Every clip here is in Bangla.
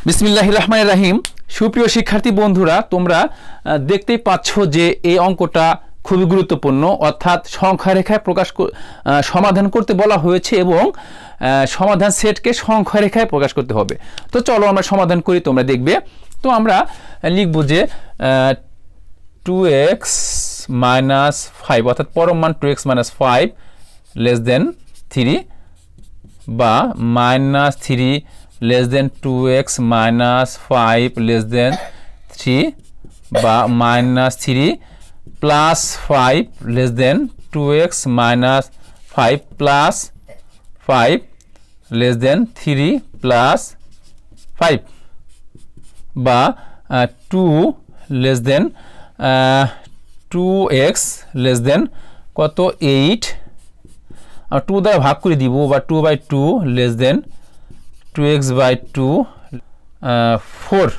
বিসমিল্লাহির রহমানির রহিম। সুপ্রিয় শিক্ষার্থী বন্ধুরা, তোমরা দেখতেই পাচ্ছ যে এই অঙ্কটা খুবই গুরুত্বপূর্ণ, অর্থাৎ সংখ্যা রেখায় সমাধান করতে বলা হয়েছে এবং সমাধান সেটকে সংখ্যা রেখায় প্রকাশ করতে হবে। তো চলো আমরা সমাধান করি, তোমরা দেখবে। তো আমরা লিখব যে 2x - 5 অর্থাৎ পরম মান 2x - 5 < 3 বা -3 < 2x - 5 <3 বা -3 + 5 < 2x - 5 + 5 <3 + 5 বা 2x কত 8 আর 2 দ্বারা ভাগ করে দিব, বা 2/2 2x/2 4।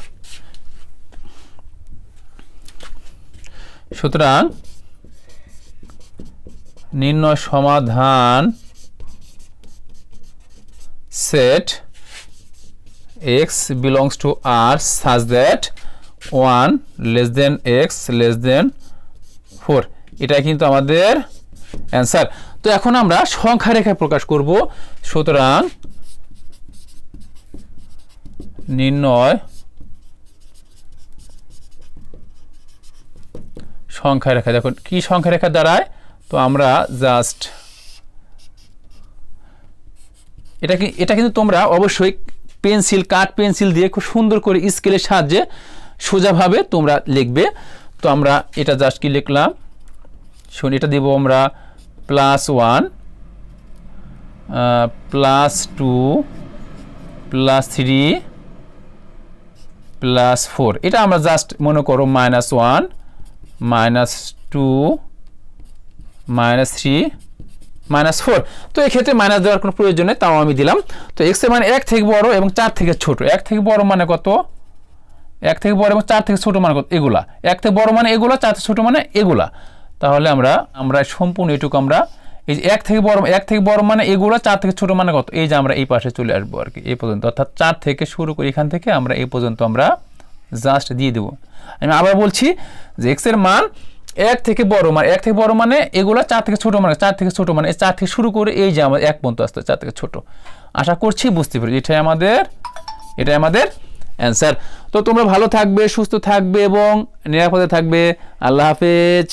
সুতরাং নির্ণয় সমাধান set x belongs to R such that 1 < x < 4। এটা কিন্তু আমাদের অ্যান্সার। তো এখন আমরা সংখ্যা রেখায় প্রকাশ করব। সুতরাং নির্ণয় সংখ্যা রেখা, দেখুন কি সংখ্যা রেখা দাঁড়ায়। তো আমরা জাস্ট এটা কিন্তু তোমরা অবশ্যই কাঠ পেন্সিল দিয়ে খুব সুন্দর করে স্কেলের সাহায্যে সোজাভাবে তোমরা লিখবে। তো আমরা এটা জাস্ট কি লিখলাম, শুন, এটা দেব আমরা +1 +2 +3 +4। এটা আমরা জাস্ট মনে করো -1 -2 -3 -4। তো এক্ষেত্রে মাইনাস দেওয়ার কোনো প্রয়োজন নেই, তাও আমি দিলাম। তো x এর মানে 1 থেকে বড় এবং 4 থেকে ছোট। 1 থেকে বড় মানে কত? 1 থেকে বড় এবং 4 থেকে ছোট মানে কত? এগুলা। 1 থেকে বড় মানে এগুলা, 4 থেকে ছোট মানে এগুলা। তাহলে আমরা সম্পূর্ণ এটুকু আমরা এই যে 1 থেকে বড় মানে এগুলা, 4 থেকে ছোট মানে কত? এই যে আমরা এই পাশে চলে আসবো আর কি, এই পর্যন্ত। অর্থাৎ 4 থেকে শুরু করে এখান থেকে আমরা এই পর্যন্ত আমরা জাস্ট দিয়ে দেবো। আমি আবার বলছি যে x এর মান 1 থেকে বড় মানে এগুলা, 4 থেকে ছোট মানে 4 থেকে ছোট মানে 4 থেকে শুরু করে এই যে আমাদের 1 পর্যন্ত আসতে 4 থেকে ছোট। আশা করছি বুঝতে পেরেছি। এটাই আমাদের অ্যান্সার। তো তোমরা ভালো থাকবে, সুস্থ থাকবে এবং নিরাপদে থাকবে। আল্লাহ হাফেজ।